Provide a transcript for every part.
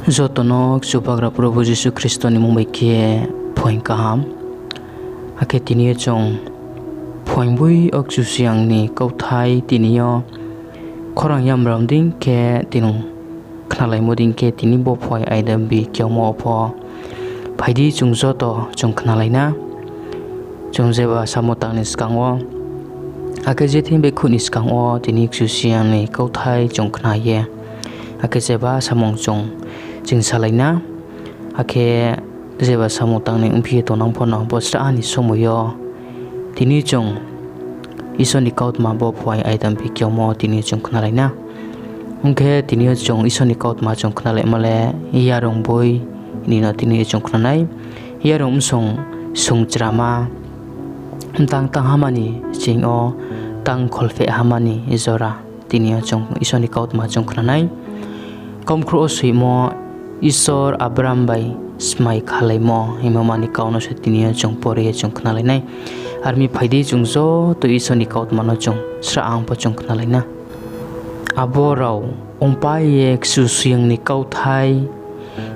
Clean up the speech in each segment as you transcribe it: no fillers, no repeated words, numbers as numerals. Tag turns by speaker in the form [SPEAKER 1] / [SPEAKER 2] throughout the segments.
[SPEAKER 1] Jotono Kchubagra Prabhu Jesu Kristo ni mumbai ke phoi kaham Akhe tini chong phoi bui ok Kchusoyang ni kauthai tinio Kchusoyang Abram ding ke tinung Knalaimo ding ke tini bo phoi aidam bi kyamo pho phaidi chung joto chung knalaina chung jeba samotang ni skangwo Akhe jetin be khuni skangwo tini Kchusoyang ni kauthai chung knaye Akhe jeba samong chung jing salaina Akhe jeba samotang ni umphi to nang phono bosra ani somoyo tini chung Isor ni kautma bo phoi aidam bi kyamo tini chung knalaina Ongke tini chung Isor ni kautma chung knalai male Yarung boi nino tini chung knanai Yarung song sungchrama tang hamani jingo tang kholfe hamani izora tini chung Isor ni kautma chung knanai Kchusoyang Isor Abram bai SMAIKHALAIMO himamani kauno se tini chung pore chung knalainai armi phaidi chung zo to Isor ni kautma no chung sraang po chung knalaina aborau ongpai Kchusoyang ni kauthai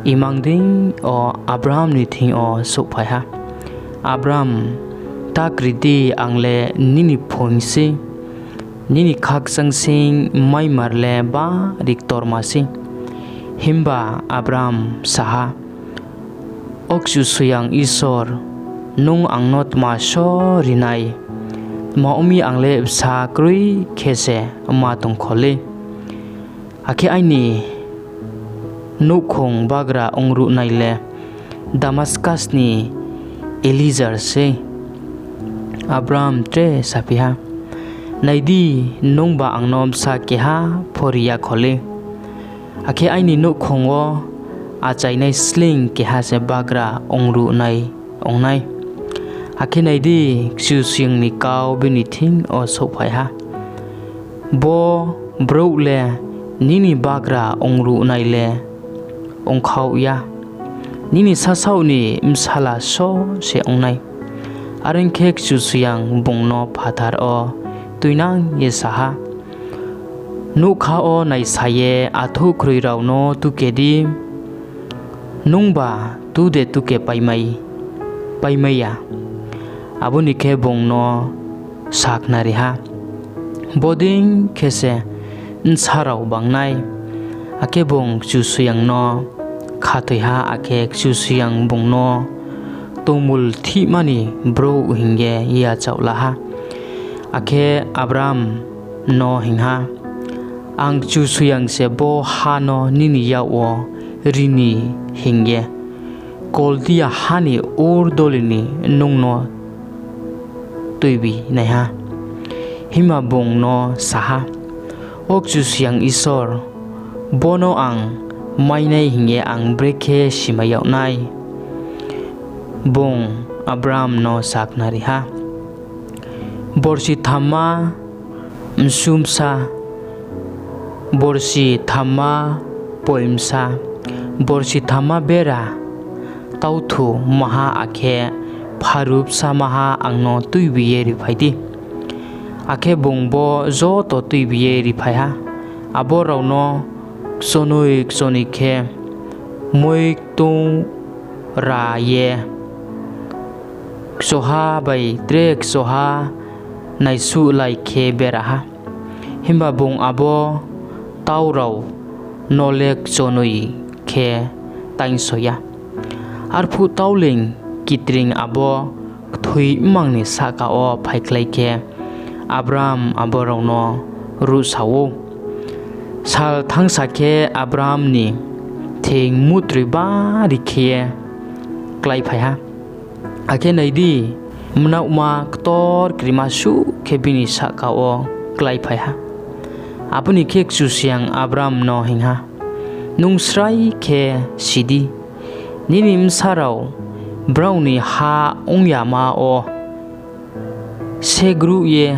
[SPEAKER 1] imang ding o Abram ni thing o souhphai ha Abram takridi angle Nini phoi Nini khakchangseing maimar le ba ktorma si Himba Abram saha Kchusoyang Isor Nung angnot ma so rinai ma umi angle sa kroi khese ma tongkho Akhe aini nouhkhong bagra ongruhnai le Damaskas ni Eliezer se Abram tre saphi ha naidi nungba angnom sa ke ha phoriya khole Akhe aini nouhkhong o achainai slei ke ha se bagra ongruhnai ongnai Akhe naidi Kchusoyang ni kau bini thing o souhphai ha bo Brouh le Nini bagra ongruhnai le ongkhau ya Nini sasau ni msala so se ongnai Arengkhe Kchusoyang bungno phathar o tuinang ye saha nungkha o nai saye athu kroi rau no tukedi nungba tu de tuke paimai ya abuni khe bungno saknari ha boding khese nsarau bangnai Akhe bung Kchusoyang no khathoi ha Akhe Kchusoyang bungno Tongmulthihma ni Brouh hinge ya chaula ha Akhe Abram no hingha ang Kchusoyang se bo hano Nini yawo rini hinge koldia hani urdolini nungno tuibi nai ha hima bung no saha Kchusoyang Isor bono ang mainai hinge ang brekhe simayau nai Bung Abram no saknari ha borsi thamma msumsa borsi thamma poimsa borsi thamma bera tauthu maha akhe pharupsa maha angno tuibiye riphaidi Akhe bungbo zo to tuibiye riphai ha abo rauno sonoi khe moi tung ra ye soha bai trek soha naisu lai khe bera ha himba bung abo taurau nolek sonoi khe tainsoya arphu tauling kitring abo thui mangni saka o phaiklai khe Abram aborauno rusawo sal thangsa khe Abram ni thing mutri ba rikhe klai phai ha Akhe naidi mnauma ktor krimasu khe bini saka o klai phai ha apuni khe Kchusoyang Abram no hingha nungsrai khe sidi Nini msarau Brouh ni ha ongyama o segru ye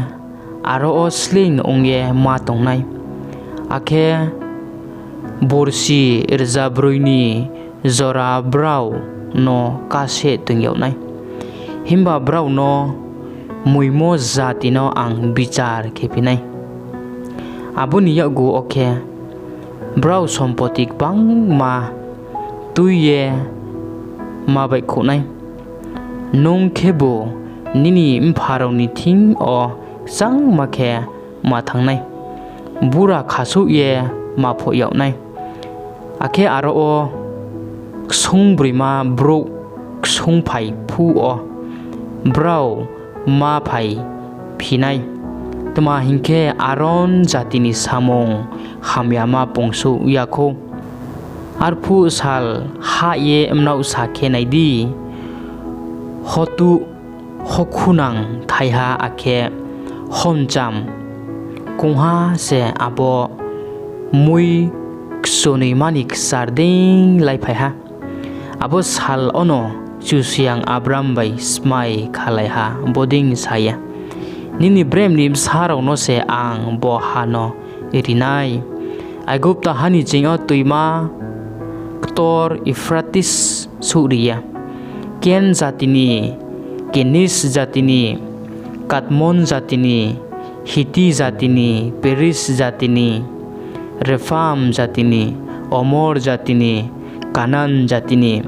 [SPEAKER 1] aro o slei ongye ma tongnai Akhe borsi rjabroini zora Brouh no kase tungyaunai Himba Abram no muimo jati no ang bichar khepinai abuni yagu okhe Brouh sompotik bang ma tuye ma bai khonai nung khebo nini mpharo ni thing o sang ma khe ma thangnai bura khasu ye ma pho yawnai akhe aro o kchungbrima Brouh souhphai phu o Brouh ma phai phinai tama hingke aron jatini samong hamyama pongsu yakho arphu sal ha ye amnau sakhe naidi hotu hokhunang thaiha akhe homjam kungha se abo mui ksonimani sarding laipaiha abo sal ono Kchusoyang Abram bai SMAIKHALAIMO boding saya nini brem nim sarau no se ang bo hano irinai agupta hani jingo tuima ktor ifratis suriya ken zatini kenis zatini katmon zatini hiti zatini peris zatini refam zatini omor zatini kanan zatini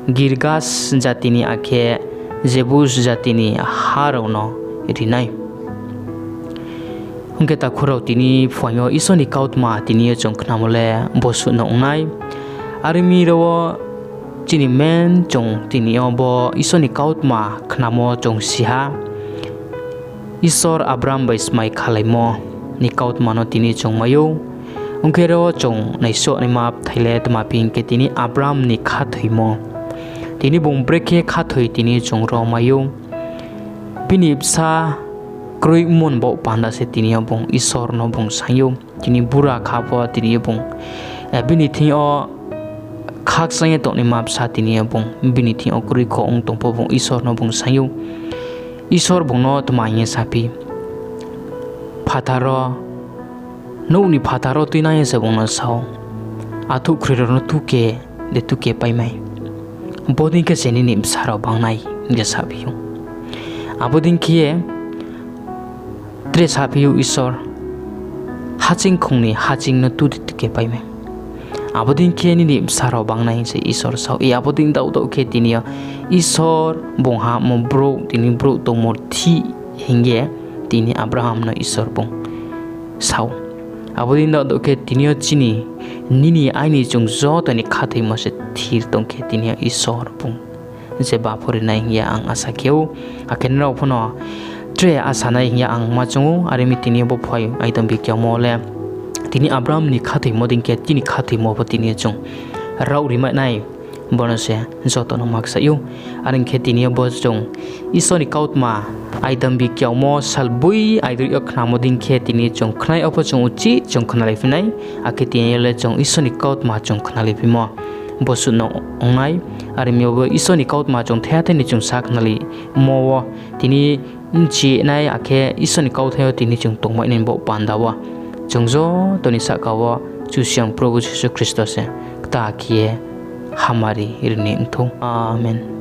[SPEAKER 1] girgas zatini akhe jebus zatini harauno rinai ungke ta khurau tini phoi isoni kautma tini chongkhnamole bosu nongnai arimi ro chini men chong tini obo isoni kautma khnamo chong siha Isor Abram bai SMAIKHALAIMO ni kautma no tini chong mayo ungke ro chong naiso ni map thaile tma ping ke tini Abram ni khathuimo tini bung breke khathui tini chong ro mayo pinipsa kroi mon bo panda se tini bung Isor no bung sayo tini bura khapo tini bung bini thi o khakchangseing to ni map sa tini bung bini thi o kroi kho ong tongpo bung Isor no bung sayo Isor bung no tmai saphi phatharo no ni phatharo tuina ye se bung no sao athu khriro no tuke de tuke paimai boding ke seni nim saro bangnai nge saphi aboding kie tre saphi Isor haching khongni haching no tu tuke paimai aboding kie ni nim saro bangnai se Isor sao e aboding dau dau ke tinia Isor bongha mo Brouh tini Brouh Tongmulthi hinge tini Abraham no Isor bong sao aboding dau dau ke tinio chini Nini aini chung zo tani khathai mo se thir tongke tini Isor bong je ba phori nai ya ang asa keu aken rau phono tre asa nai ya ang ma chungu arimi tini bo phoi aitam bi kya mole tini Abram ni khathai mo ding ke tini khathai mo bo tini chung rau rimai nai bonose joto no maksa yu aring khetini bo chung Isoni kautma aitam bi kya mo salbui aidur yok khna mo ding khetini chung khnai opo chung uchi chung khnalai finai akhetini le chung Isoni kautma chung khnalai pimo bosu no ongai arimi bo Isoni kautma chung theatheni chung sakhnali mo tini chi nai akhe Isoni kauthai tini chung tongmai nen bo pandawa chungjo toni sakawa Kchusoyang Prabhu Jesus Christos se ta kie हमारी ऋणी थो आमेन।